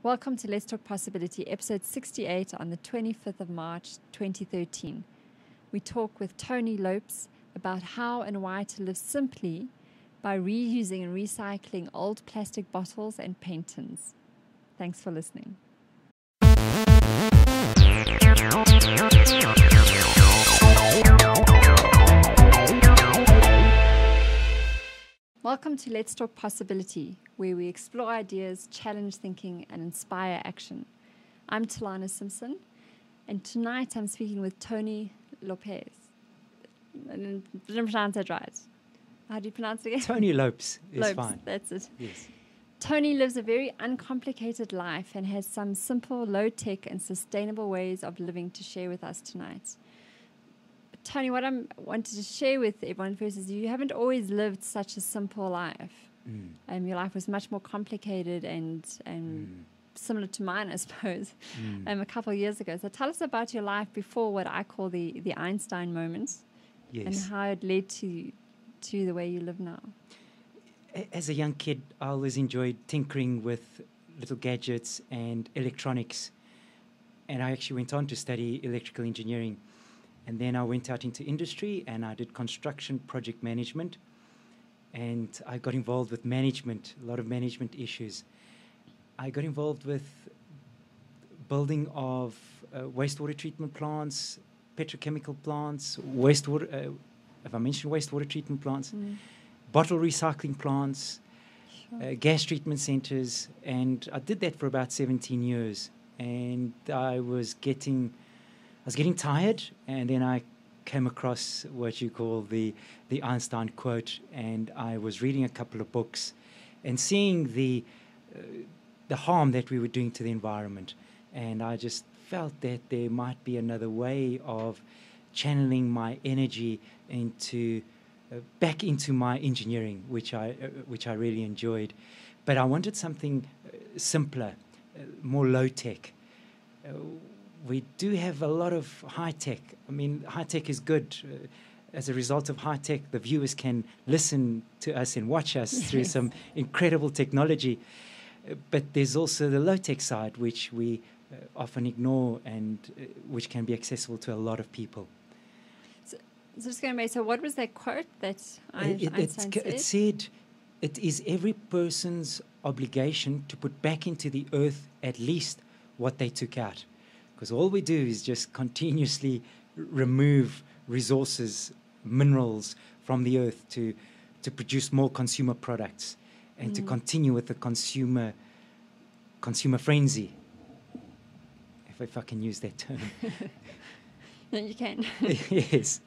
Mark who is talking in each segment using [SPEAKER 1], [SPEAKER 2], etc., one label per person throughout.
[SPEAKER 1] Welcome to Let's Talk Possibility, episode 68 on the 25th of March, 2013. We talk with Tony Lopes about how and why to live simply by reusing and recycling old plastic bottles and paint tins. Thanks for listening. Welcome to Let's Talk Possibility, where we explore ideas, challenge thinking, and inspire action. I'm Talana Simpson, and tonight I'm speaking with Tony Lopes. I didn't pronounce that right. How do you pronounce it again?
[SPEAKER 2] Tony Lopes is
[SPEAKER 1] Lopes,
[SPEAKER 2] fine.
[SPEAKER 1] that's it.
[SPEAKER 2] Yes.
[SPEAKER 1] Tony lives a very uncomplicated life and has some simple, low-tech, and sustainable ways of living to share with us tonight. Tony, what I wanted to share with everyone first is you haven't always lived such a simple life. Your life was much more complicated and similar to mine, I suppose, a couple of years ago. So tell us about your life before what I call the Einstein moment, and how it led to the way you live now.
[SPEAKER 2] As a young kid, I always enjoyed tinkering with little gadgets and electronics. And I actually went on to study electrical engineering. And then I went out into industry and I did construction project management. And I got involved with management, a lot of management issues. I got involved with building of wastewater treatment plants, petrochemical plants, wastewater, have I mentioned wastewater treatment plants? Bottle recycling plants, gas treatment centers. And I did that for about 17 years. And I was getting tired, and then I came across what you call the Einstein quote, and I was reading a couple of books and seeing the harm that we were doing to the environment. And I just felt that there might be another way of channeling my energy into back into my engineering, which I really enjoyed. But I wanted something simpler, more low-tech. We do have a lot of high-tech. I mean, high-tech is good. As a result of high-tech, the viewers can listen to us and watch us through some incredible technology. But there's also the low-tech side, which we often ignore and which can be accessible to a lot of people.
[SPEAKER 1] So just going to make, so what was that quote that Einstein said?
[SPEAKER 2] It said, it is every person's obligation to put back into the earth at least what they took out. Because all we do is just continuously remove resources, minerals from the earth to produce more consumer products and to continue with the consumer frenzy, if I can use that term.
[SPEAKER 1] No, you can.
[SPEAKER 2] Yes.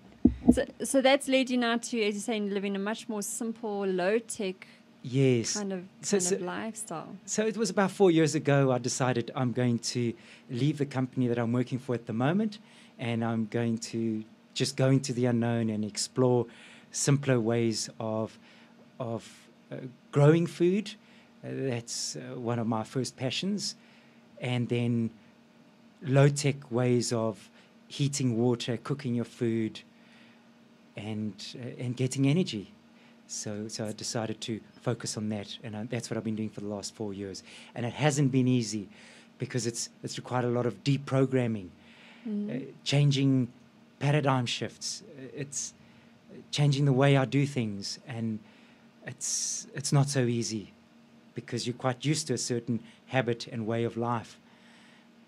[SPEAKER 1] So that's led you now to, as you're saying, living a much more simple, low-tech kind of lifestyle. So
[SPEAKER 2] it was about 4 years ago I decided I'm going to leave the company that I'm working for at the moment, and I'm going to just go into the unknown and explore simpler ways of growing food. That's one of my first passions. And then low-tech ways of heating water, cooking your food, and getting energy. So I decided to focus on that, and that's what I've been doing for the last 4 years. And it hasn't been easy because it's required a lot of deprogramming, changing paradigm shifts. It's changing the way I do things, and it's not so easy because you're quite used to a certain habit and way of life.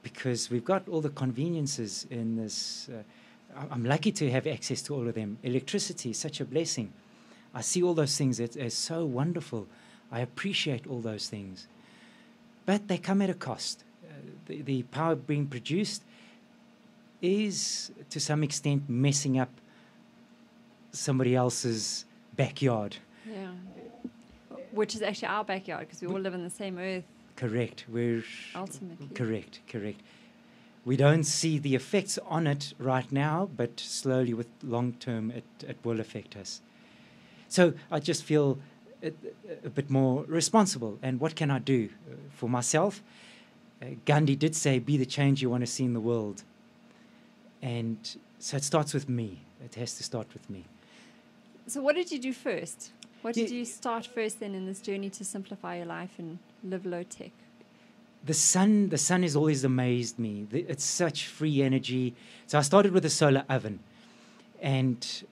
[SPEAKER 2] Because we've got all the conveniences in this. I'm lucky to have access to all of them. Electricity is such a blessing. I see all those things as so wonderful. I appreciate all those things. But they come at a cost. The power being produced is, to some extent, messing up somebody else's backyard.
[SPEAKER 1] Yeah. Which is actually our backyard, because we all live on the same earth.
[SPEAKER 2] Correct. We're
[SPEAKER 1] ultimately.
[SPEAKER 2] Correct. We don't see the effects on it right now, but slowly, with long term, it will affect us. So I just feel a bit more responsible. And what can I do for myself? Gandhi did say, be the change you want to see in the world. And so it starts with me. It has to start with me.
[SPEAKER 1] So what did you do first? What did you start first then in this journey to simplify your life and live low tech?
[SPEAKER 2] the sun has always amazed me. It's such free energy. So I started with a solar oven, and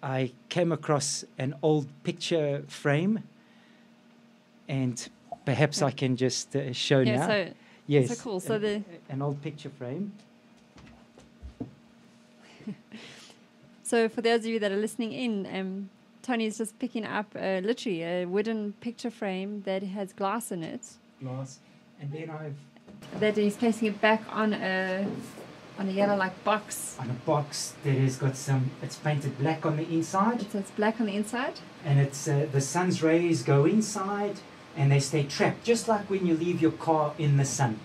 [SPEAKER 2] I came across an old picture frame, and perhaps I can just show now.
[SPEAKER 1] So
[SPEAKER 2] yes,
[SPEAKER 1] so cool. So
[SPEAKER 2] an old picture frame.
[SPEAKER 1] So for those of you that are listening in, Tony is just picking up literally a wooden picture frame that has glass in it.
[SPEAKER 2] Glass, and then
[SPEAKER 1] that he's placing it back on a yellow box.
[SPEAKER 2] On a box that has got it's painted black on the inside.
[SPEAKER 1] So it's black on the inside.
[SPEAKER 2] And it's the sun's rays go inside and they stay trapped, just like when you leave your car in the sun.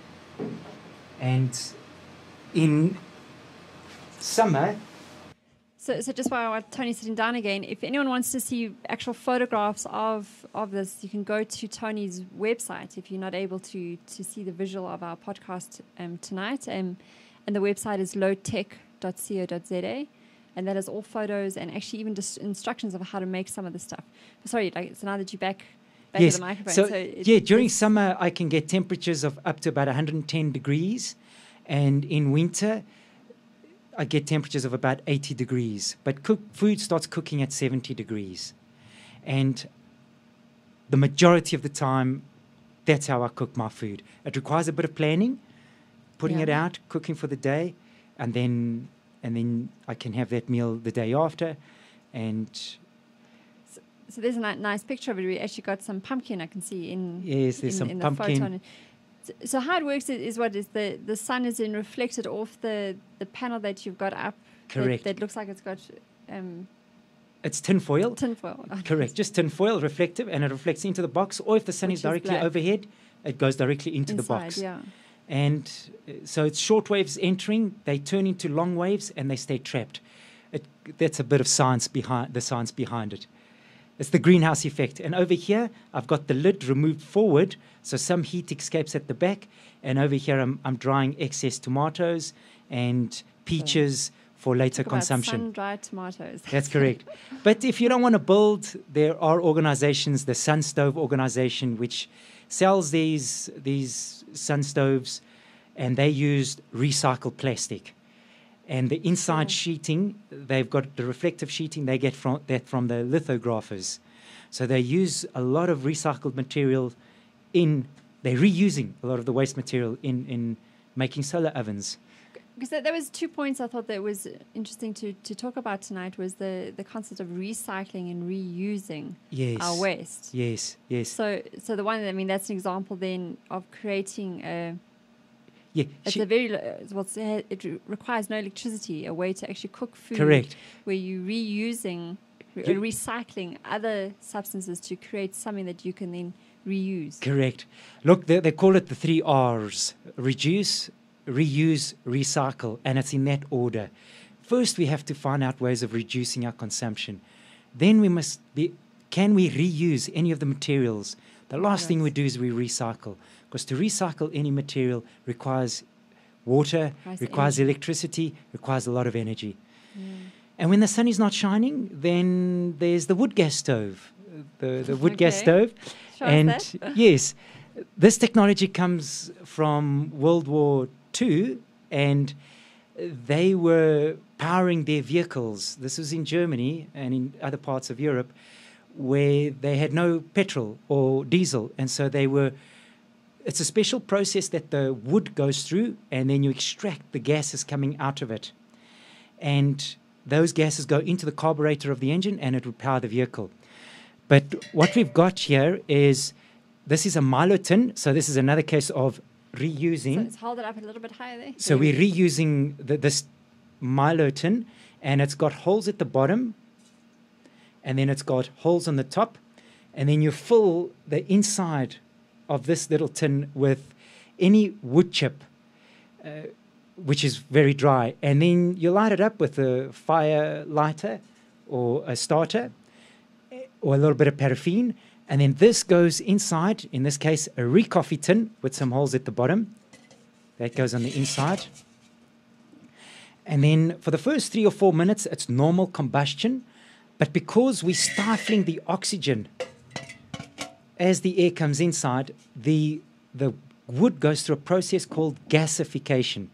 [SPEAKER 2] And in summer...
[SPEAKER 1] So just while Tony's sitting down again, if anyone wants to see actual photographs of this, you can go to Tony's website if you're not able to see the visual of our podcast tonight. And the website is lowtech.co.za, and that has all photos and actually even just instructions of how to make some of the stuff. Sorry, so now that you're back
[SPEAKER 2] yes.
[SPEAKER 1] at the microphone.
[SPEAKER 2] So during summer I can get temperatures of up to about 110 degrees, and in winter I get temperatures of about 80 degrees. But food starts cooking at 70 degrees. And the majority of the time, that's how I cook my food. It requires a bit of planning, putting it out, cooking for the day, and then I can have that meal the day after. And
[SPEAKER 1] so there's a nice picture of it. We actually got some pumpkin I can see in.
[SPEAKER 2] Yes, there's some pumpkin.
[SPEAKER 1] So how it works is the sun is then reflected off the panel that you've got up.
[SPEAKER 2] Correct.
[SPEAKER 1] That looks like it's got...
[SPEAKER 2] it's tin foil.
[SPEAKER 1] Tin foil.
[SPEAKER 2] Correct. Just tin foil, reflective, and it reflects into the box. Or if the sun is directly overhead, it goes directly into the box.
[SPEAKER 1] Yeah.
[SPEAKER 2] And so it's short waves entering, they turn into long waves, and they stay trapped. That's a bit of science behind it. It's the greenhouse effect. And over here, I've got the lid removed forward, so some heat escapes at the back. And over here, I'm drying excess tomatoes and peaches for later consumption.
[SPEAKER 1] Sun-dried tomatoes.
[SPEAKER 2] That's correct. But if you don't want to build, there are organizations, the Sun Stove organization, which sells these sun stoves, and they use recycled plastic. And the inside sheeting, they've got the reflective sheeting, they get from the lithographers. So they use a lot of recycled material they're reusing a lot of the waste material in making solar ovens.
[SPEAKER 1] Because there was 2 points I thought that was interesting to talk about tonight, was the concept of recycling and reusing our waste.
[SPEAKER 2] Yes.
[SPEAKER 1] So the one, that's an example then of creating a...
[SPEAKER 2] Yeah,
[SPEAKER 1] it requires no electricity, a way to actually cook food.
[SPEAKER 2] Correct.
[SPEAKER 1] Where you're recycling other substances to create something that you can then reuse.
[SPEAKER 2] Correct. Look, they call it the 3 R's: reduce, reuse, recycle, and it's in that order. First, we have to find out ways of reducing our consumption. Then can we reuse any of the materials? The last thing we do is we recycle. Because to recycle any material requires water, requires electricity, requires a lot of energy. And when the sun is not shining, then there's the wood gas stove, the wood gas stove. Yes, this technology comes from World War II, and they were powering their vehicles. This was in Germany and in other parts of Europe, where they had no petrol or diesel, and so it's a special process that the wood goes through, and then you extract the gases coming out of it. And those gases go into the carburetor of the engine, and it will power the vehicle. But what we've got here is, this is a Milo tin, so this is another case of reusing.
[SPEAKER 1] So let's hold it up a little bit higher there.
[SPEAKER 2] So we're reusing this Milo tin, and it's got holes at the bottom, and then it's got holes on the top, and then you fill the inside of this little tin with any wood chip, which is very dry, and then you light it up with a fire lighter or a starter or a little bit of paraffin, and then this goes inside, in this case a re-coffee tin with some holes at the bottom. That goes on the inside. And then for the first 3 or 4 minutes it's normal combustion, but because we're stifling the oxygen as the air comes inside, the wood goes through a process called gasification.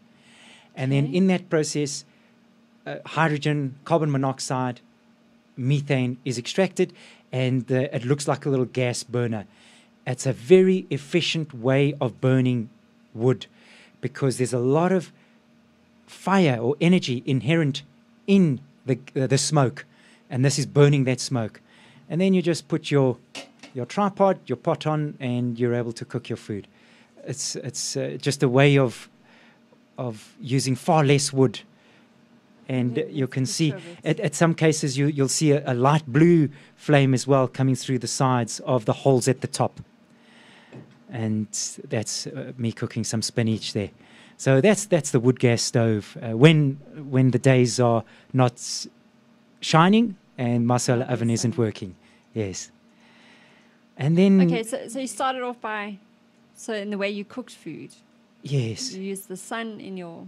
[SPEAKER 2] And then in that process, hydrogen, carbon monoxide, methane is extracted, and it looks like a little gas burner. It's a very efficient way of burning wood because there's a lot of fire or energy inherent in the smoke, and this is burning that smoke. And then you just put your tripod, your pot on, and you're able to cook your food. It's just a way of using far less wood. And you can see, at some cases, you'll see a light blue flame as well coming through the sides of the holes at the top. And that's me cooking some spinach there. So that's the wood gas stove. When the days are not shining and my solar oven isn't working. Yes. And then...
[SPEAKER 1] Okay, so you started off in the way you cooked food.
[SPEAKER 2] Yes.
[SPEAKER 1] You used the sun in your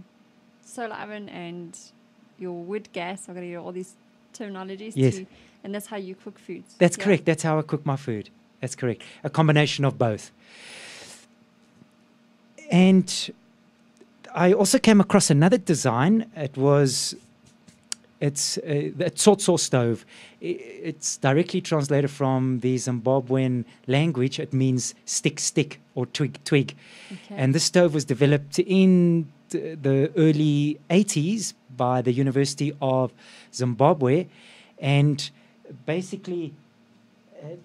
[SPEAKER 1] solar oven and your wood gas. I've got to get all these terminologies.
[SPEAKER 2] Yes.
[SPEAKER 1] And that's how you cook foods.
[SPEAKER 2] That's correct. That's how I cook my food. That's correct. A combination of both. And I also came across another design. It's a tsotso stove. It's directly translated from the Zimbabwean language. It means stick, or twig. Okay. And this stove was developed in the early 80s by the University of Zimbabwe. And basically,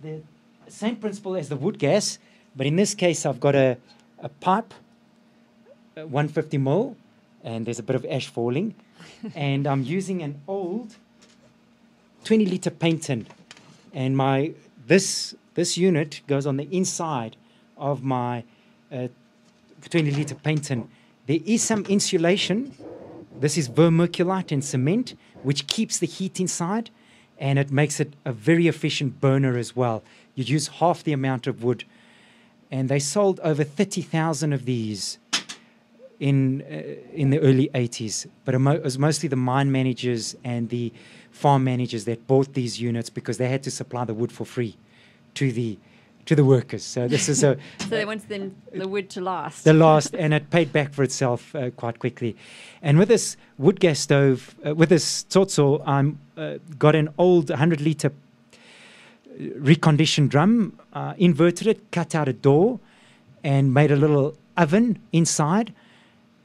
[SPEAKER 2] the same principle as the wood gas, but in this case, I've got a pipe, 150 mil, and there's a bit of ash falling. And I'm using an old 20-liter paint tin. And this unit goes on the inside of my 20-liter paint tin. There is some insulation. This is vermiculite and cement, which keeps the heat inside, and it makes it a very efficient burner as well. You use half the amount of wood. And they sold over 30,000 of these in the early 80s. But it was mostly the mine managers and the farm managers that bought these units because they had to supply the wood for free to the workers. So this is
[SPEAKER 1] so they wanted the wood to last.
[SPEAKER 2] And it paid back for itself quite quickly. And with this wood gas stove, with this tsotso, I got an old 100-liter reconditioned drum, inverted it, cut out a door, and made a little oven inside.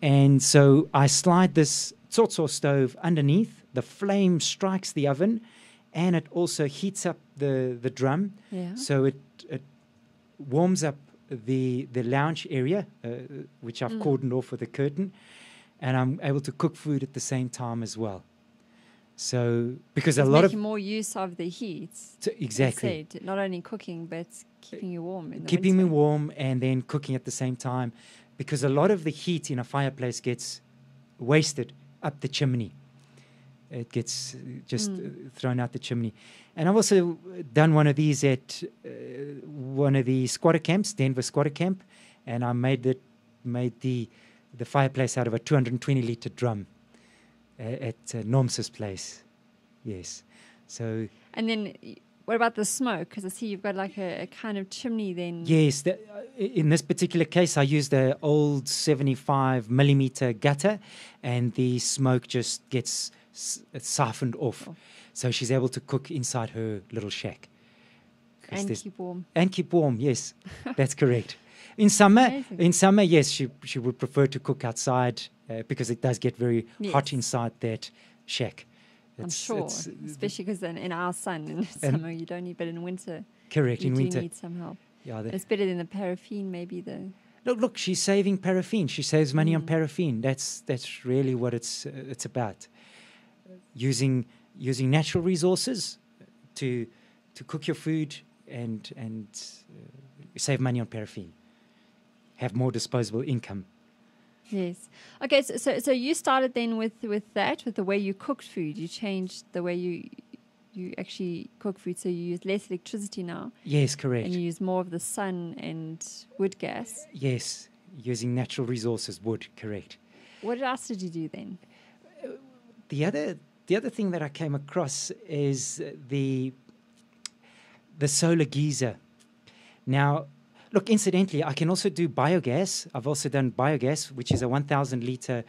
[SPEAKER 2] And so I slide this tsotso stove underneath. The flame strikes the oven, and it also heats up the drum. Yeah. So it warms up the lounge area, which I've cordoned off with a curtain, and I'm able to cook food at the same time as well. So because it's making
[SPEAKER 1] more use of the heat.
[SPEAKER 2] Exactly.
[SPEAKER 1] Said, not only cooking, but keeping you warm in the
[SPEAKER 2] keeping
[SPEAKER 1] winter.
[SPEAKER 2] me warm and then cooking at the same time, because a lot of the heat in a fireplace gets wasted up the chimney. It gets just thrown out the chimney. And I've also done one of these at one of the squatter camps, Denver squatter camp, and I made the fireplace out of a 220-liter drum at Nomsa's place. Yes. So. And
[SPEAKER 1] then what about the smoke? Because I see you've got like a kind of chimney then.
[SPEAKER 2] Yes. In this particular case, I used an old 75-millimeter gutter, and the smoke just gets siphoned off. Oh. So she's able to cook inside her little shack.
[SPEAKER 1] And keep warm.
[SPEAKER 2] And keep warm, yes. That's correct. In summer, yes, she would prefer to cook outside because it does get very hot inside that shack.
[SPEAKER 1] I'm sure, especially because in our sun in summer you don't need, but in winter,
[SPEAKER 2] correct.
[SPEAKER 1] You
[SPEAKER 2] in winter,
[SPEAKER 1] need some help.
[SPEAKER 2] Yeah,
[SPEAKER 1] it's better than the paraffin, maybe
[SPEAKER 2] Look, she's saving paraffin. She saves money on paraffin. That's really what it's about. Using natural resources to cook your food and save money on paraffin. Have more disposable income.
[SPEAKER 1] Yes. Okay. So you started then with the way you cooked food. You changed the way you actually cook food. So you use less electricity now.
[SPEAKER 2] Yes, correct.
[SPEAKER 1] And you use more of the sun and wood gas.
[SPEAKER 2] Yes, using natural resources, wood. Correct.
[SPEAKER 1] What else did you do then?
[SPEAKER 2] The other thing that I came across is the solar geyser. Now, Look, incidentally, I can also do biogas. I've also done biogas, which is a 1,000 liter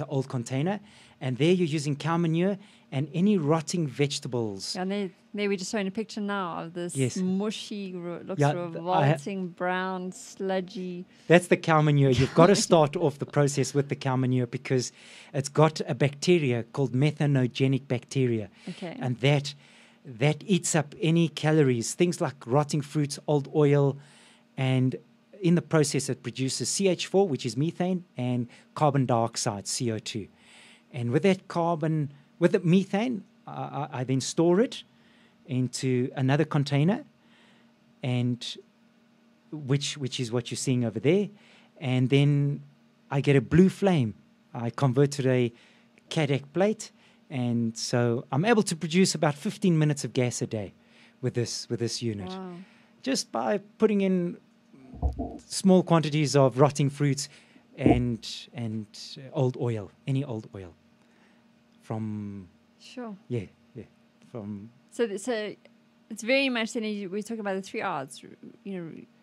[SPEAKER 2] old container, and there you're using cow manure and any rotting vegetables.
[SPEAKER 1] Yeah, and there we're just showing a picture now of this
[SPEAKER 2] Yes.
[SPEAKER 1] mushy, looks
[SPEAKER 2] Yeah,
[SPEAKER 1] revolting, brown, sludgy.
[SPEAKER 2] That's the cow manure. You've got to start off the process with the cow manure because it's got a bacteria called methanogenic bacteria.
[SPEAKER 1] Okay.
[SPEAKER 2] And that eats up any calories, things like rotting fruits, old oil, and in the process it produces CH4, which is methane, and carbon dioxide, CO2. And with the methane, I then store it into another container, and which is what you're seeing over there. And then I get a blue flame. I convert to a CADEC plate, and so I'm able to produce about 15 minutes of gas a day with this unit.
[SPEAKER 1] Wow.
[SPEAKER 2] Just by putting in small quantities of rotting fruits and old oil, any old oil from
[SPEAKER 1] Sure.
[SPEAKER 2] from
[SPEAKER 1] So it's very much then we're talking about the 3 R's,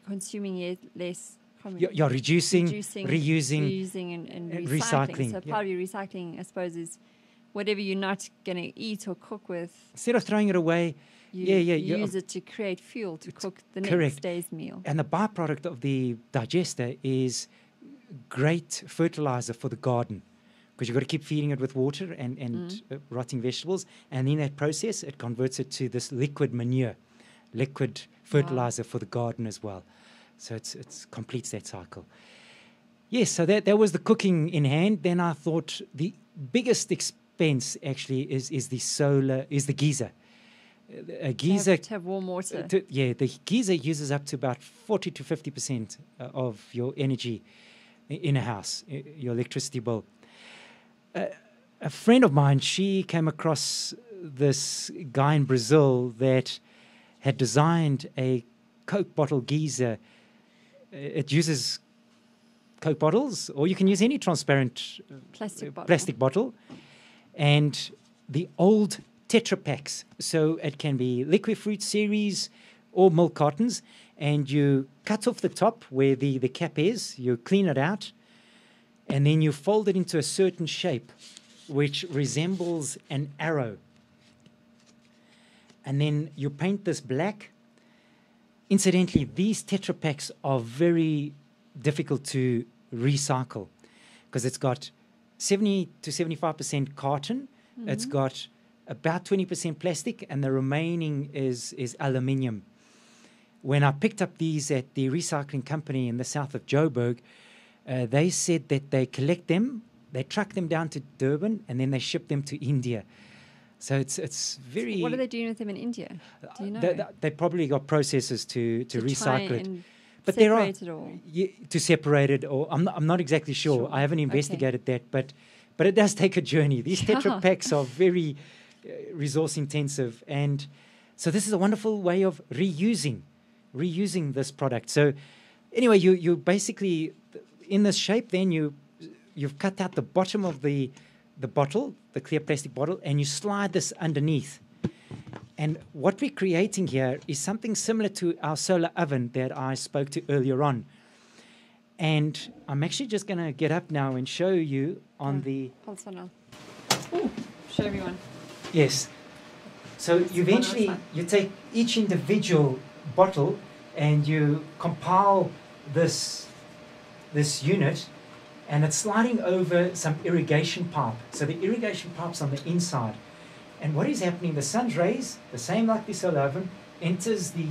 [SPEAKER 1] consuming less.
[SPEAKER 2] reducing, reusing,
[SPEAKER 1] reusing and recycling. So
[SPEAKER 2] yeah.
[SPEAKER 1] part of your recycling, I suppose, is whatever you're not going to eat or cook with.
[SPEAKER 2] Instead of throwing it away,
[SPEAKER 1] you use it to create fuel to cook the next day's meal.
[SPEAKER 2] And the byproduct of the digester is great fertilizer for the garden, because you've got to keep feeding it with water and rotting vegetables. And in that process, it converts it to this liquid manure, liquid fertilizer for the garden as well. So it completes that cycle. Yes, so that was the cooking in hand. Then I thought the biggest expense actually is the geyser. A geyser
[SPEAKER 1] to have warm water.
[SPEAKER 2] The geyser uses up to about 40 to 50% of your energy in a house, your electricity bill. A friend of mine, she came across this guy in Brazil that had designed a Coke bottle geyser. It uses Coke bottles, or you can use any transparent plastic bottle, and the old Tetra Paks. So it can be liquid fruit series or milk cartons, and you cut off the top where the cap is, you clean it out, and then you fold it into a certain shape which resembles an arrow. And then you paint this black. Incidentally, these Tetra Paks are very difficult to recycle because it's got 70 to 75% carton. Mm-hmm. It's got about 20% plastic, and the remaining is aluminium. When I picked up these at the recycling company in the south of Joburg, they said that they collect them, they truck them down to Durban, and then they ship them to India. So it's very...
[SPEAKER 1] What are they doing with them in India? Do you know?
[SPEAKER 2] They probably got processes to recycle it. But
[SPEAKER 1] separate it all.
[SPEAKER 2] To separate it, or I'm not exactly sure. I haven't investigated that, but it does take a journey. These Tetra Paks are very resource intensive, and so this is a wonderful way of reusing this product. So anyway, you basically in this shape, then you've cut out the bottom of the bottle, the clear plastic bottle, and you slide this underneath. And what we're creating here is something similar to our solar oven that I spoke to earlier on. And I'm actually just going to get up now and show you on the...
[SPEAKER 1] Hold on now. Ooh, show everyone.
[SPEAKER 2] Yes. So you take each individual bottle and you compile this unit, and it's sliding over some irrigation pipe. So the irrigation pipe's on the inside. And what is happening, the sun's rays, the same like the solar oven, enters the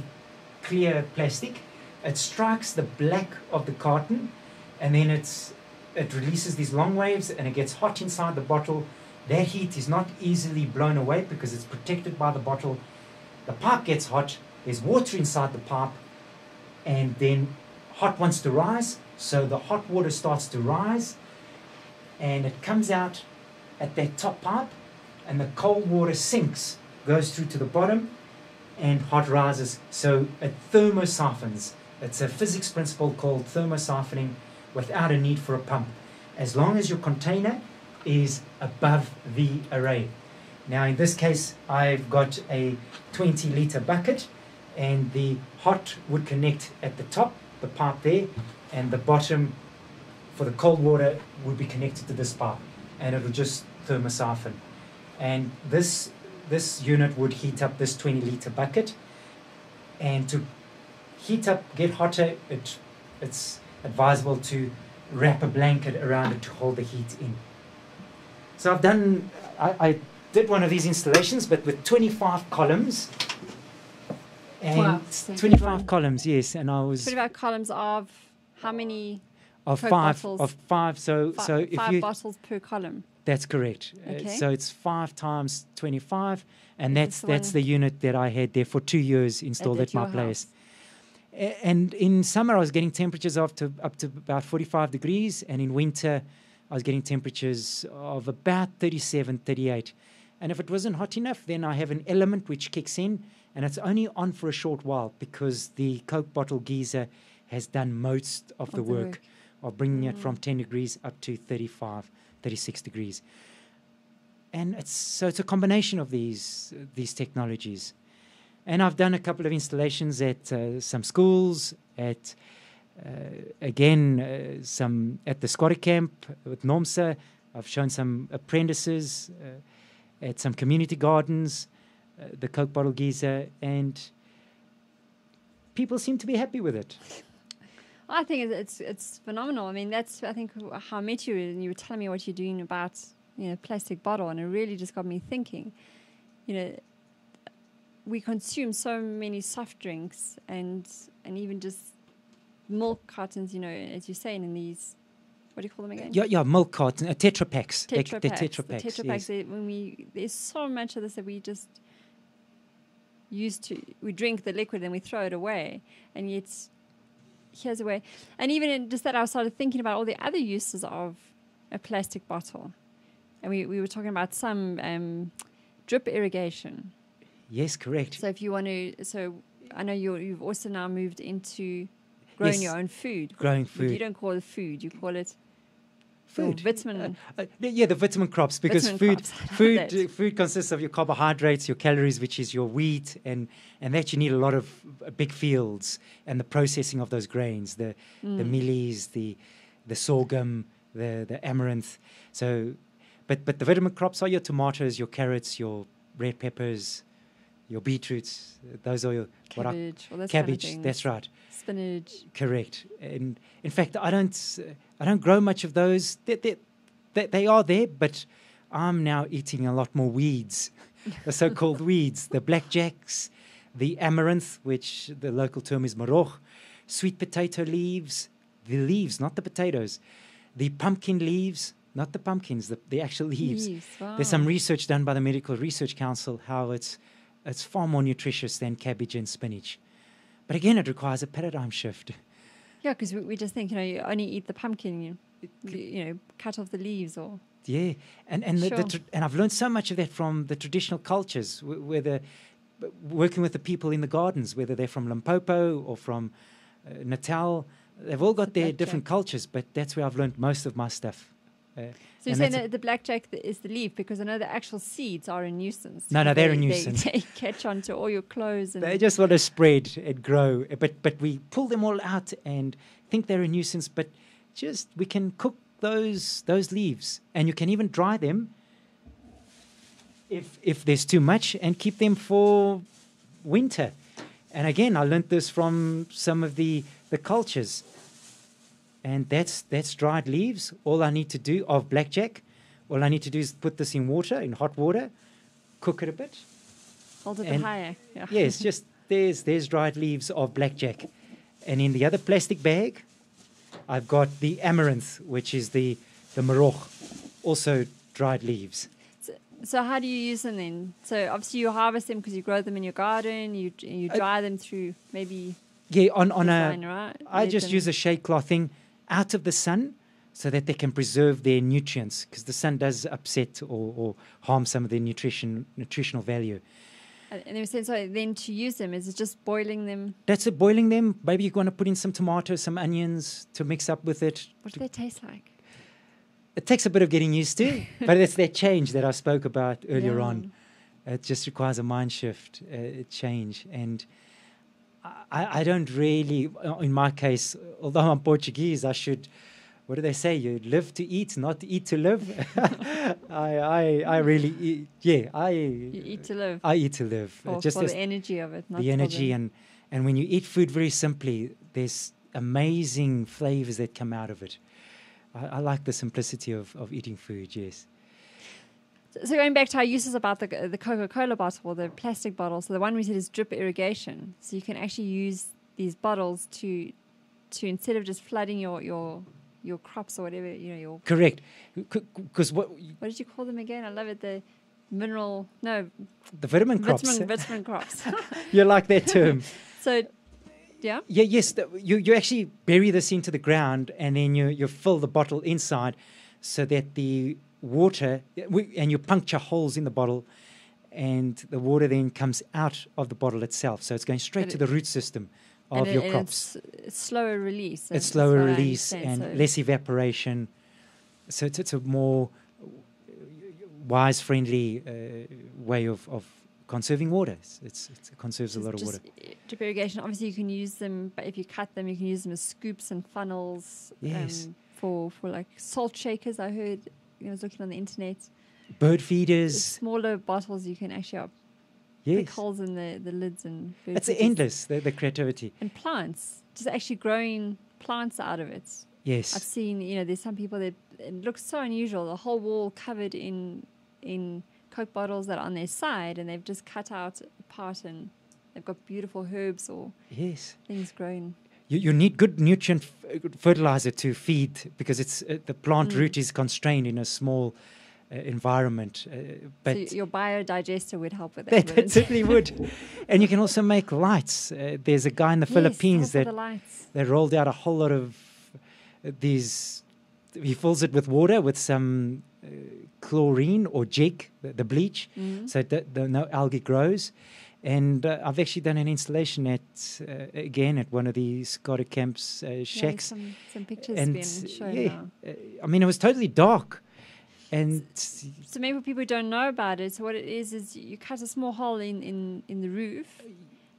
[SPEAKER 2] clear plastic. It strikes the black of the carton, and then it releases these long waves, and it gets hot inside the bottle. That heat is not easily blown away because it's protected by the bottle. The pipe gets hot, there's water inside the pipe, and then hot wants to rise, so the hot water starts to rise, and it comes out at that top pipe, and the cold water sinks, goes through to the bottom, and hot rises. So it thermosiphons. It's a physics principle called thermosiphoning without a need for a pump, as long as your container is above the array. Now in this case, I've got a 20-litre bucket, and the hot would connect at the top, the pipe there, and the bottom for the cold water would be connected to this pipe, and it would just thermosiphon. And this unit would heat up this 20-litre bucket, and to heat up, get hotter, it's advisable to wrap a blanket around it to hold the heat in. So I did one of these installations, but with 25 columns. And
[SPEAKER 1] Wow.
[SPEAKER 2] 25 columns, yes. And I was
[SPEAKER 1] 25 columns of how many?
[SPEAKER 2] of
[SPEAKER 1] Coke
[SPEAKER 2] five
[SPEAKER 1] bottles?
[SPEAKER 2] of five. So if
[SPEAKER 1] Five
[SPEAKER 2] you
[SPEAKER 1] bottles per column.
[SPEAKER 2] that's correct.
[SPEAKER 1] Okay.
[SPEAKER 2] So it's 5 times 25, and
[SPEAKER 1] Is this
[SPEAKER 2] that's
[SPEAKER 1] the
[SPEAKER 2] the unit that I had there for 2 years installed
[SPEAKER 1] At
[SPEAKER 2] at my
[SPEAKER 1] your
[SPEAKER 2] place. And in summer I was getting temperatures up to about 45 degrees, and in winter I was getting temperatures of about 37, 38. And if it wasn't hot enough, then I have an element which kicks in, and it's only on for a short while because the Coke bottle geyser has done most of the work of bringing it from 10 degrees up to 35, 36 degrees. And it's a combination of these technologies. And I've done a couple of installations at some schools, at some at the Scotty camp with NOMSA. I've shown some apprentices at some community gardens, the Coke bottle geyser, and people seem to be happy with it.
[SPEAKER 1] I think it's phenomenal. I mean, that's I think how I met you, and you were telling me what you're doing about plastic bottle, and it really just got me thinking. We consume so many soft drinks and even just milk cartons. As you're saying in these, what do you call them again?
[SPEAKER 2] Yeah, milk cartons, Tetra Paks.
[SPEAKER 1] Tetra
[SPEAKER 2] The
[SPEAKER 1] Paks.
[SPEAKER 2] Tetra Paks.
[SPEAKER 1] The Tetra Paks. There's so much of this that we just we drink the liquid and we throw it away, and yet here's a way. And even in just that, I started thinking about all the other uses of a plastic bottle, and we were talking about some drip irrigation.
[SPEAKER 2] Yes, correct.
[SPEAKER 1] So if you want to, I know you've also now moved into growing your own food.
[SPEAKER 2] Growing food.
[SPEAKER 1] But you don't call it food; you call it
[SPEAKER 2] food.
[SPEAKER 1] Vitamin.
[SPEAKER 2] The vitamin crops, because food consists of your carbohydrates, your calories, which is your wheat, and that you need a lot of big fields and the processing of those grains, the mealies, the sorghum, the amaranth. So, but the vitamin crops are your tomatoes, your carrots, your red peppers, your beetroots. Those are your
[SPEAKER 1] cabbage.
[SPEAKER 2] Cabbage. That's right.
[SPEAKER 1] Spinach.
[SPEAKER 2] Correct. And in fact, I don't grow much of those. They are there, but I'm now eating a lot more weeds, the so-called weeds, the blackjacks, the amaranth, which the local term is maroch, sweet potato leaves, the leaves, not the potatoes, the pumpkin leaves, not the pumpkins, the actual leaves.
[SPEAKER 1] Wow.
[SPEAKER 2] There's some research done by the Medical Research Council how it's far more nutritious than cabbage and spinach. But again, it requires a paradigm shift.
[SPEAKER 1] Yeah, because we just think, you only eat the pumpkin, cut off the leaves or...
[SPEAKER 2] Yeah, and I've learned so much of that from the traditional cultures, whether working with the people in the gardens, whether they're from Limpopo or from Natal. They've all got their different cultures, but that's where I've learned most of my stuff.
[SPEAKER 1] So you're saying that the blackjack is the leaf, because I know the actual seeds are a nuisance.
[SPEAKER 2] No, they're a nuisance.
[SPEAKER 1] They catch on to all your clothes. And
[SPEAKER 2] they just want to spread and grow. But we pull them all out and think they're a nuisance, but we can cook those leaves, and you can even dry them if there's too much, and keep them for winter. And again, I learned this from some of the cultures. And that's dried leaves. All I need to do of blackjack, all I need to do is put this in hot water, cook it a bit.
[SPEAKER 1] Hold it a bit higher. Yeah.
[SPEAKER 2] Yes, just there's dried leaves of blackjack. And in the other plastic bag, I've got the amaranth, which is the maroch, also dried leaves.
[SPEAKER 1] So how do you use them then? So obviously you harvest them because you grow them in your garden. You dry them through maybe.
[SPEAKER 2] Yeah,
[SPEAKER 1] right?
[SPEAKER 2] I just use a shade clothing out of the sun so that they can preserve their nutrients, because the sun does upset or harm some of their nutritional value.
[SPEAKER 1] And then to use them, is it just boiling them?
[SPEAKER 2] That's it, boiling them. Maybe you're going to put in some tomatoes, some onions to mix up with it.
[SPEAKER 1] What do they taste like?
[SPEAKER 2] It takes a bit of getting used to, but it's that change that I spoke about earlier on. It just requires a mind shift, a change. And I don't really, in my case, although I'm Portuguese, I should, what do they say? You live to eat, not eat to live. I really eat,
[SPEAKER 1] You eat to live.
[SPEAKER 2] I eat to live.
[SPEAKER 1] For the energy of it. Not
[SPEAKER 2] the energy, and when you eat food very simply, there's amazing flavors that come out of it. I like the simplicity of eating food, yes.
[SPEAKER 1] So going back to our uses about the Coca-Cola bottle or the plastic bottle, so the one we said is drip irrigation. So you can actually use these bottles to instead of just flooding your crops or whatever, your...
[SPEAKER 2] Correct. Because what
[SPEAKER 1] did you call them again? I love it. The
[SPEAKER 2] vitamin crops.
[SPEAKER 1] Vitamin crops.
[SPEAKER 2] You like that term.
[SPEAKER 1] So, yeah?
[SPEAKER 2] Yeah, yes. You actually bury this into the ground, and then you fill the bottle inside so that the water, and you puncture holes in the bottle, and the water then comes out of the bottle itself. So it's going straight to the root system of your crops.
[SPEAKER 1] It's slower release.
[SPEAKER 2] It's slower release and less evaporation. So it's a more wise, friendly way of conserving water. It conserves a lot of water.
[SPEAKER 1] Drip irrigation, obviously you can use them, but if you cut them, you can use them as scoops and funnels.
[SPEAKER 2] Yes.
[SPEAKER 1] For like salt shakers, I heard. I was looking on the internet.
[SPEAKER 2] Bird feeders.
[SPEAKER 1] The smaller bottles you can actually pick holes in the lids and bird
[SPEAKER 2] it's
[SPEAKER 1] feeders.
[SPEAKER 2] Endless, the creativity.
[SPEAKER 1] And plants, just actually growing plants out of it.
[SPEAKER 2] Yes.
[SPEAKER 1] I've seen, there's some people that it looks so unusual. The whole wall covered in Coke bottles that are on their side, and they've just cut out a part and they've got beautiful herbs or things growing.
[SPEAKER 2] You need good nutrient fertilizer to feed because it's the plant root is constrained in a small environment. But
[SPEAKER 1] so your biodigester would help with that.
[SPEAKER 2] That certainly would. And you can also make lights. There's a guy in the Philippines that rolled out a whole lot of these. He fills it with water with some chlorine or jig, the bleach, so that no algae grows. And I've actually done an installation at one of the Scotta Camps shacks.
[SPEAKER 1] Some pictures being shown now.
[SPEAKER 2] I mean, it was totally dark. And
[SPEAKER 1] so maybe people don't know about it. So what it is you cut a small hole in the roof,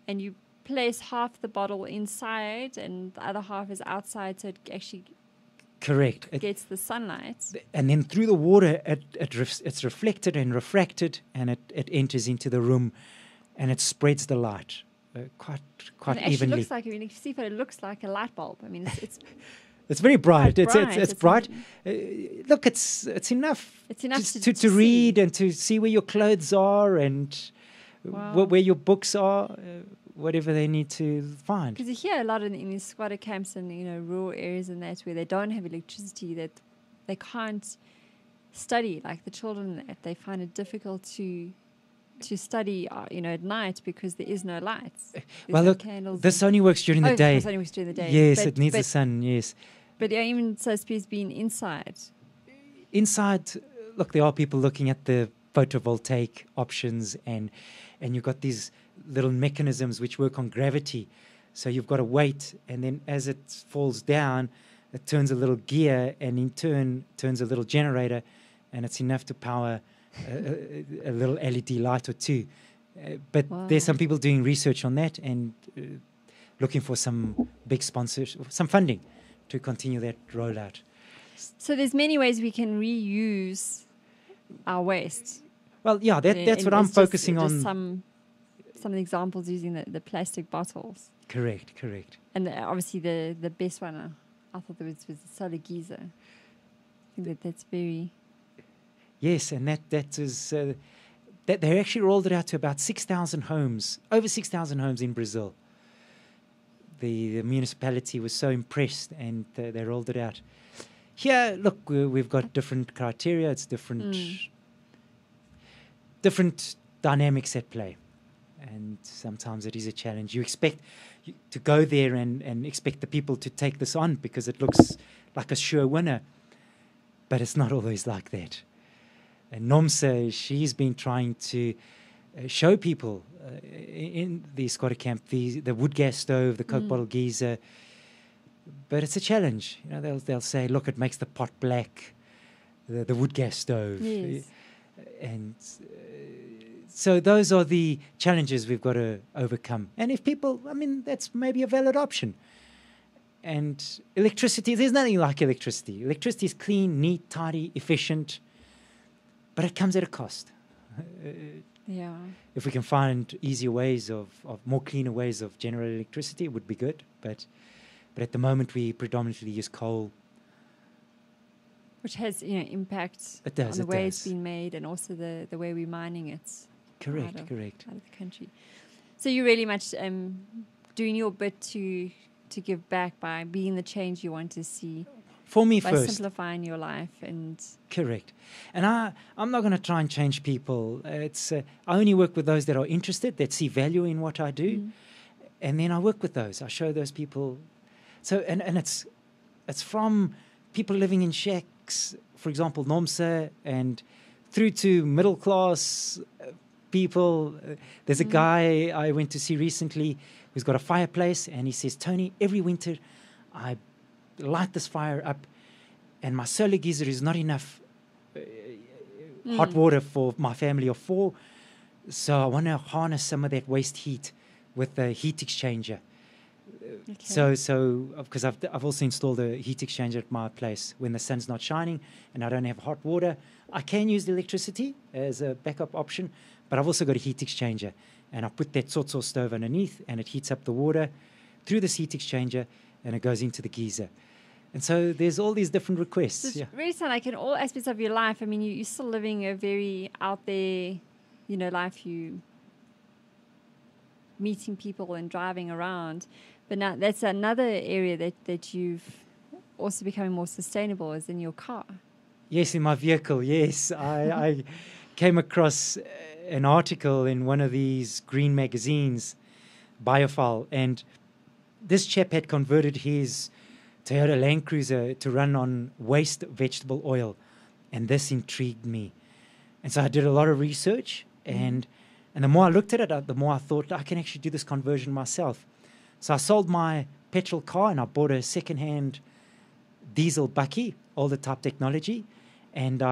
[SPEAKER 1] and you place half the bottle inside, and the other half is outside, so it actually gets the sunlight.
[SPEAKER 2] And then through the water, it's reflected and refracted, and it enters into the room. And it spreads the light quite
[SPEAKER 1] it
[SPEAKER 2] evenly.
[SPEAKER 1] Looks like, if you see it looks like a light bulb. I mean, it's
[SPEAKER 2] it's very bright.
[SPEAKER 1] It's
[SPEAKER 2] bright. Look, it's enough.
[SPEAKER 1] It's enough
[SPEAKER 2] to read and to see where your clothes are and where your books are, whatever they need to find.
[SPEAKER 1] Because you hear a lot in these squatter camps and rural areas and that where they don't have electricity, that they can't study. Like the children, that they find it difficult to study, at night because there is no lights.
[SPEAKER 2] Well, look, this only works during the day.
[SPEAKER 1] This only works during the day.
[SPEAKER 2] Yes, it needs the sun, yes.
[SPEAKER 1] But even so, suppose being inside.
[SPEAKER 2] Inside, look, there are people looking at the photovoltaic options, and you've got these little mechanisms which work on gravity. So you've got a weight, and then as it falls down, it turns a little gear, and in turn turns a little generator, and it's enough to power a little LED light or two. But there's some people doing research on that and looking for some big sponsors, some funding to continue that rollout.
[SPEAKER 1] So there's many ways we can reuse our waste.
[SPEAKER 2] Well, yeah, that's what I'm focusing on.
[SPEAKER 1] Some examples using the plastic bottles.
[SPEAKER 2] Correct.
[SPEAKER 1] And obviously the best one I thought was the solar geyser. I think that's very...
[SPEAKER 2] Yes, and that is that they actually rolled it out to about 6,000 homes, over 6,000 homes in Brazil. The municipality was so impressed, and they rolled it out. Here, look, we've got different criteria. It's different dynamics at play, and sometimes it is a challenge. You expect to go there and expect the people to take this on because it looks like a sure winner, but it's not always like that. And Nomsa, she's been trying to show people in the Scotta camp the wood gas stove, the Coke bottle geyser, but it's a challenge. They'll say, look, it makes the pot black, the wood gas stove,
[SPEAKER 1] yes.
[SPEAKER 2] And So those are the challenges we've got to overcome. And if people, that's maybe a valid option. And electricity, there's nothing like electricity. Electricity is clean, neat, tidy, efficient, but it comes at a cost.
[SPEAKER 1] Yeah.
[SPEAKER 2] If we can find easier ways of more cleaner ways of generating electricity, it would be good. But at the moment, we predominantly use coal.
[SPEAKER 1] Which has, impact
[SPEAKER 2] It does,
[SPEAKER 1] on the
[SPEAKER 2] it
[SPEAKER 1] way
[SPEAKER 2] does.
[SPEAKER 1] it's been made, and also the way we're mining it.
[SPEAKER 2] Correct.
[SPEAKER 1] Out of the country. So you're really much doing your bit to give back by being the change you want to see.
[SPEAKER 2] For me
[SPEAKER 1] by
[SPEAKER 2] first.
[SPEAKER 1] simplifying your life and.
[SPEAKER 2] Correct. And I'm not going to try and change people. I only work with those that are interested, that see value in what I do.
[SPEAKER 1] Mm.
[SPEAKER 2] And then I work with those. I show those people. So, and it's from people living in shacks, for example, Nomsa, and through to middle class people. There's a guy I went to see recently who's got a fireplace, and he says, Tony, every winter I light this fire up, and my solar geyser is not enough hot water for my family of 4. So I want to harness some of that waste heat with the heat exchanger.
[SPEAKER 1] Okay.
[SPEAKER 2] So because I've also installed a heat exchanger at my place when the sun's not shining and I don't have hot water. I can use the electricity as a backup option, but I've also got a heat exchanger, and I put that tsotso stove underneath, and it heats up the water through this heat exchanger, and it goes into the geyser. And so there's all these different requests.
[SPEAKER 1] So it's really sound like in all aspects of your life. I mean, you're still living a very out there, life. You meeting people and driving around, but now that's another area that you've also becoming more sustainable is in your car.
[SPEAKER 2] Yes, in my vehicle. Yes, I came across an article in one of these green magazines, Biophile, and this chap had converted his Toyota Land Cruiser to run on waste vegetable oil, and this intrigued me. And so I did a lot of research, and the more I looked at it, the more I thought I can actually do this conversion myself. So I sold my petrol car, and I bought a second-hand diesel bakkie, older type technology, and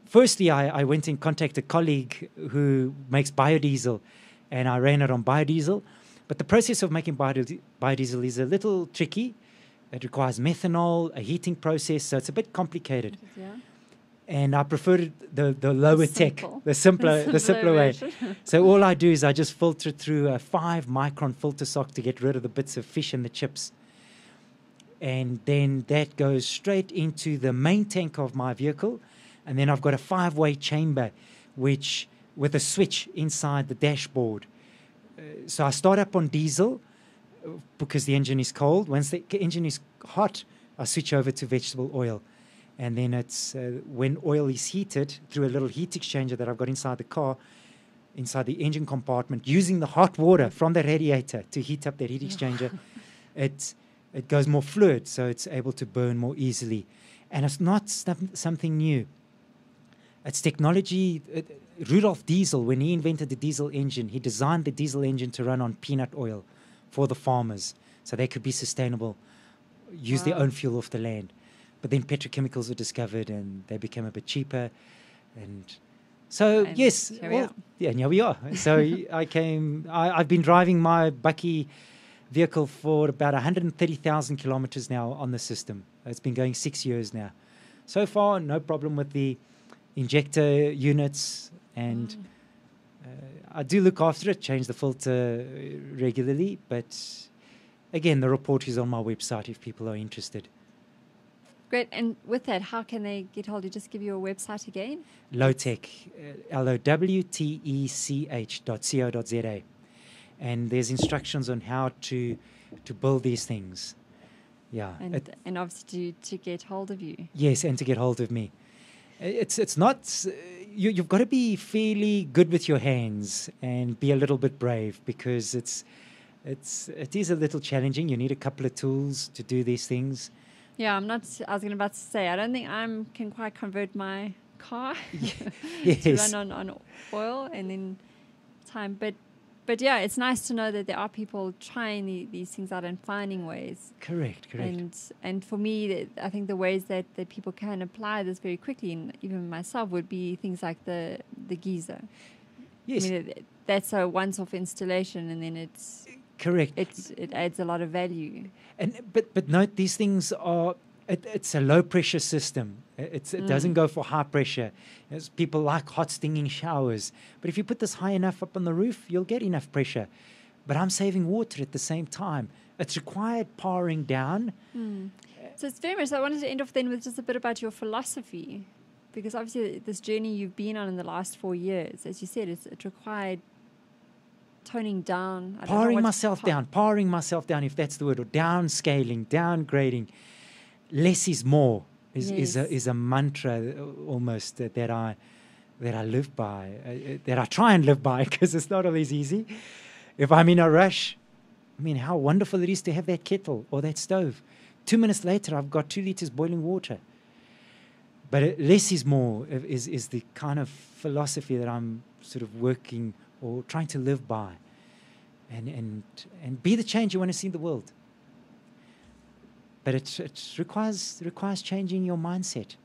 [SPEAKER 2] firstly I went and contacted a colleague who makes biodiesel, and I ran it on biodiesel. But the process of making biodiesel is a little tricky. It requires methanol, a heating process, so it's a bit complicated.
[SPEAKER 1] Yeah.
[SPEAKER 2] And I preferred the lower tech, the simpler way.
[SPEAKER 1] version.
[SPEAKER 2] So all I do is I just filter it through a 5-micron filter sock to get rid of the bits of fish and the chips. And then that goes straight into the main tank of my vehicle. And then I've got a 5-way chamber, with a switch inside the dashboard. So I start up on diesel because the engine is cold. Once the engine is hot, I switch over to vegetable oil. And then it's when oil is heated through a little heat exchanger that I've got inside the car, inside the engine compartment, using the hot water from the radiator to heat up that heat exchanger, it goes more fluid, so it's able to burn more easily. And it's not something new. It's technology. Rudolf Diesel, when he invented the diesel engine, he designed the diesel engine to run on peanut oil for the farmers so they could be sustainable, use their own fuel off the land. But then petrochemicals were discovered and they became a bit cheaper. And so, and yes, and here we are. So I've been driving my bakkie vehicle for about 130,000 kilometers now on the system. It's been going 6 years now. So far, no problem with the injector units, and I do look after it, change the filter regularly, but again, the report is on my website if people are interested.
[SPEAKER 1] Great. And with that, how can they get hold of you? Just give you a website again?
[SPEAKER 2] Lowtech, lowtech.co.za. And there's instructions on how to build these things. Yeah.
[SPEAKER 1] And obviously to get hold of you.
[SPEAKER 2] Yes, and to get hold of me. It's not, you've got to be fairly good with your hands and be a little bit brave, because it is a little challenging. You need a couple of tools to do these things.
[SPEAKER 1] Yeah, I was about to say, I don't think I can quite convert my car
[SPEAKER 2] yes.
[SPEAKER 1] to run on oil and then time. But yeah, it's nice to know that there are people trying these things out and finding ways.
[SPEAKER 2] Correct.
[SPEAKER 1] And for me, I think the ways that people can apply this very quickly, and even myself, would be things like the geyser.
[SPEAKER 2] Yes.
[SPEAKER 1] I mean, that's a once-off installation, and then
[SPEAKER 2] Correct.
[SPEAKER 1] it adds a lot of value.
[SPEAKER 2] And but note, these things are, it's a low pressure system. It doesn't go for high pressure. As people like hot stinging showers, but if you put this high enough up on the roof, you'll get enough pressure. But I'm saving water at the same time. It's required powering down.
[SPEAKER 1] So it's very much. I wanted to end off then with just a bit about your philosophy, because obviously this journey you've been on in the last 4 years, as you said, it required toning down,
[SPEAKER 2] Powering myself down, if that's the word, or downscaling, downgrading. Less is more is a mantra almost that I live by, that I try and live by, because it's not always easy. If I'm in a rush, I mean, how wonderful it is to have that kettle or that stove. 2 minutes later, I've got 2 liters boiling water. But less is more is the kind of philosophy that I'm sort of working or trying to live by, and be the change you want to see in the world. But it requires changing your mindset,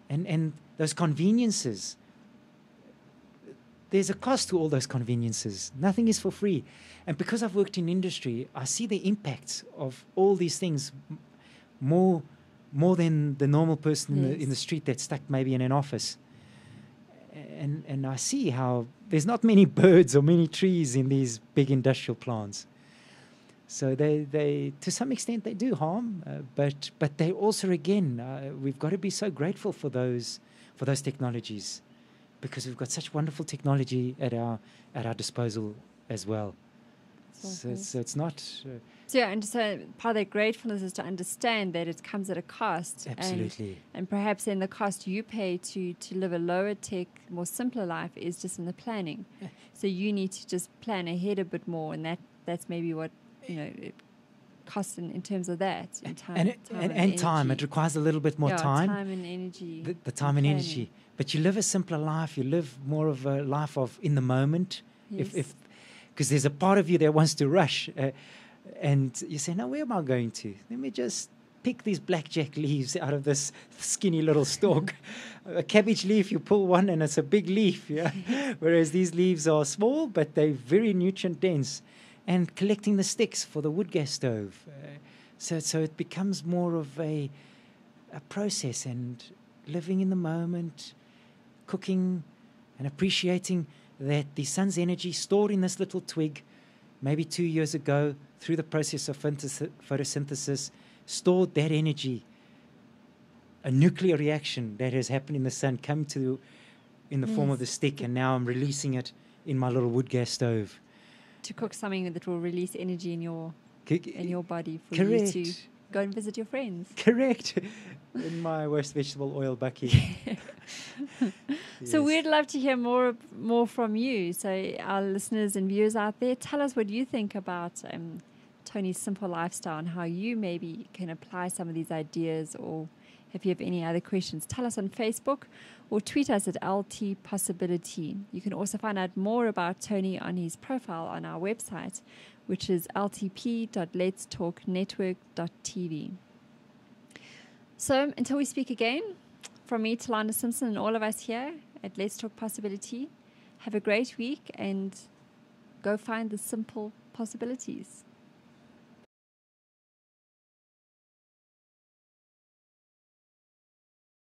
[SPEAKER 2] and those conveniences. There's a cost to all those conveniences. Nothing is for free, and because I've worked in industry, I see the impacts of all these things more than the normal person in the street that's stuck maybe in an office. And I see how there's not many birds or many trees in these big industrial plants. So they to some extent they do harm, but they also, again, we've got to be so grateful for those technologies, because we've got such wonderful technology at our disposal as well. So it's not.
[SPEAKER 1] So yeah, and so part of that gratefulness is to understand that it comes at a cost.
[SPEAKER 2] Absolutely.
[SPEAKER 1] And perhaps then the cost you pay to live a lower tech, more simpler life is just in the planning. Yeah. So you need to just plan ahead a bit more, and that's maybe what it costs in terms of that. In time,
[SPEAKER 2] and time. It requires a little bit more time.
[SPEAKER 1] Time and energy.
[SPEAKER 2] The time and energy. But you live a simpler life. You live more of a life of in the moment.
[SPEAKER 1] Yes.
[SPEAKER 2] Because there's a part of you that wants to rush. And you say, no, where am I going to? Let me just pick these blackjack leaves out of this skinny little stalk. A cabbage leaf, you pull one and it's a big leaf. Yeah. Whereas these leaves are small, but they're very nutrient dense. And collecting the sticks for the wood gas stove. So it becomes more of a process, and living in the moment, cooking and appreciating that the sun's energy stored in this little twig, maybe 2 years ago, through the process of photosynthesis, stored that energy. A nuclear reaction that has happened in the sun come to in the form of the stick, and now I'm releasing it in my little wood gas stove.
[SPEAKER 1] To cook something that will release energy in your body for
[SPEAKER 2] Correct.
[SPEAKER 1] you to go and visit your friends.
[SPEAKER 2] Correct. In my waste vegetable oil bucket.
[SPEAKER 1] So we'd love to hear more from you. So our listeners and viewers out there, tell us what you think about Tony's simple lifestyle and how you maybe can apply some of these ideas, or if you have any other questions, tell us on Facebook or tweet us at LT Possibility. You can also find out more about Tony on his profile on our website, which is ltp.letstalknetwork.tv. So until we speak again, from me, Talanda Simpson, and all of us here at Let's Talk Possibility, have a great week and go find the simple possibilities.